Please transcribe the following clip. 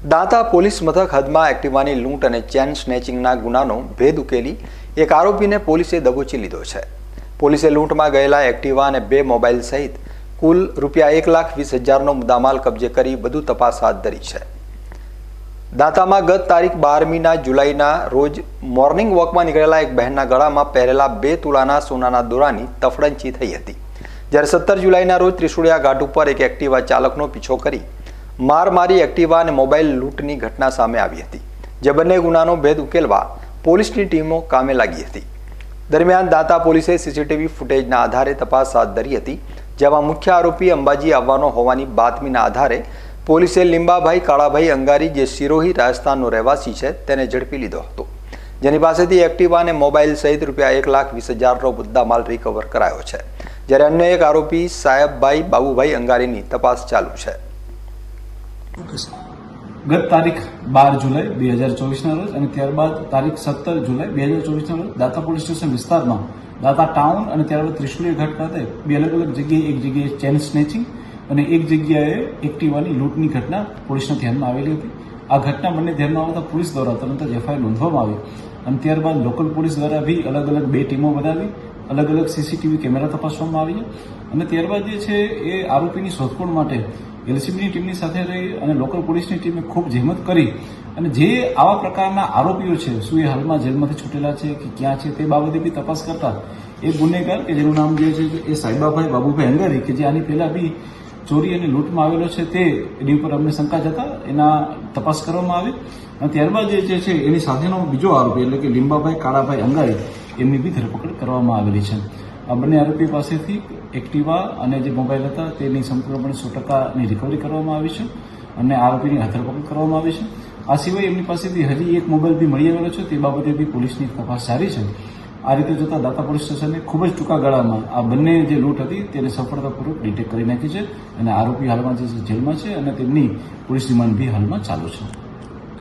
Danta police મથક હદમાં એક્ટિવાની લૂંટ અને ચેન સ્નેચિંગના ગુનાનો ભેદ ઉકેલી એક આરોપીને પોલીસે દબોચી લીધો છે. પોલીસે લૂંટમાં ગયેલા એક્ટિવા અને 2 મોબાઈલ સહિત કુલ ₹1,20,000નો મુદ્દામાલ કબજે કરી વધુ તપાસ હાથ ધરી છે. દાંતામાં ગત તારીખ 12મી જુલાઈના રોજ મોર્નિંગ વોકમાં નીકળેલા એક બહેનના ગળામાં પહેરેલા 2 તોલાના સોનાના દોરાની તફડંચી થઈ હતી. જ્યારે 17 જુલાઈના રોજ ત્રિશુળિયા ઘાટ ઉપર એક એક્ટિવા ચાલકનો પીછો કરી માર મારી એક્ટિવા અને મોબાઈલ લૂંટની ઘટના સામે આવી હતી. જે બંને ગુનાનો ભેદ ઉકેલવા પોલીસની ટીમો કામે લાગી હતી. દરમિયાન દાંતા પોલીસે સીસીટીવી ફૂટેજના આધારે તપાસ હાથ ધરી હતી, જેમાં મુખ્ય આરોપી અંબાજી આવવાનો હોવાની બાતમીના આધારે પોલીસે લીંબાભાઈ કાળાભાઈ અંગારી, જે સિરોહી રાજસ્થાનનો રહેવાસી છે, તેને ઝડપી લીધો હતો, જેની પાસેથી એક્ટિવા અને મોબાઈલ સહિત ₹1,20,000નો મુદ્દામાલ રિકવર કરાયો છે. જ્યારે અન્ય એક આરોપી સાહેબભાઈ બાબુભાઈ અંગારીની તપાસ ચાલુ છે. ગત તારીખ 12 જુલાઈ 2024ના રોજ અને ત્યારબાદ તારીખ 17 જુલાઈ 2024ના રોજ દાંતા પોલીસ સ્ટેશન વિસ્તારમાં દાંતા ટાઉન અને ત્યારબાદ ત્રિશુળિયા ઘાટ ખાતે 2 અલગ અલગ જગ્યાએ, એક જગ્યાએ ચેન સ્નેચિંગ અને એક જગ્યાએ એક્ટિવાની લૂંટની ઘટના પોલીસના ધ્યાનમાં આવેલી હતી. આ ઘટના બંને ધ્યાનમાં આવતા પોલીસ દ્વારા તરત જ એફઆઈઆર નોંધવામાં આવી અને ત્યારબાદ લોકલ પોલીસ દ્વારા બી અલગ અલગ 2 ટીમો બનાવી અલગ અલગ સીસીટીવી કેમેરા તપાસવામાં આવી અને ત્યારબાદ જે છે એ આરોપીની શોધખોળ માટે એલસીબીની ટીમની સાથે રહી અને લોકલ પોલીસની ટીમે ખૂબ જહેમત કરી અને જે આવા પ્રકારના આરોપીઓ છે, શું એ હાલમાં જેલમાંથી છૂટેલા છે કે ક્યાં છે, તે બાબતે બી તપાસ કરતા એ ગુનેગાર કે જેનું નામ જે છે એ સાહેબાભાઈ બાબુભાઈ અંગારી, કે જે આની પહેલા બી ચોરી અને લૂંટમાં આવેલો છે, તે એની ઉપર અમને શંકા જતા એના તપાસ કરવામાં આવી અને ત્યારબાદ જે છે એની સાથેનો બીજો આરોપી એટલે કે લીંબાભાઈ કાળાભાઈ અંગારી, એમની બી ધરપકડ કરવામાં આવેલી છે. આ બંને આરોપી પાસેથી એક્ટિવા અને જે મોબાઈલ હતા તેની સંપૂર્ણપણે 100%ની રિકવરી કરવામાં આવી છે અને આરોપીની ધરપકડ કરવામાં આવી છે. આ સિવાય એમની પાસેથી હજી એક મોબાઈલ બી મળી આવેલો છે, તે બાબતે બી પોલીસની તપાસ જારી છે. આ રીતે જોતા દાંતા પોલીસ સ્ટેશને ખૂબ જ ટૂંકા ગાળામાં આ બંને જે લૂંટ હતી તેને સફળતાપૂર્વક ડિટેક્ટ કરી નાખી છે અને આરોપી હાલમાં જે જેલમાં છે અને તેમની પોલીસ રિમાન્ડ બી હાલમાં ચાલુ છે.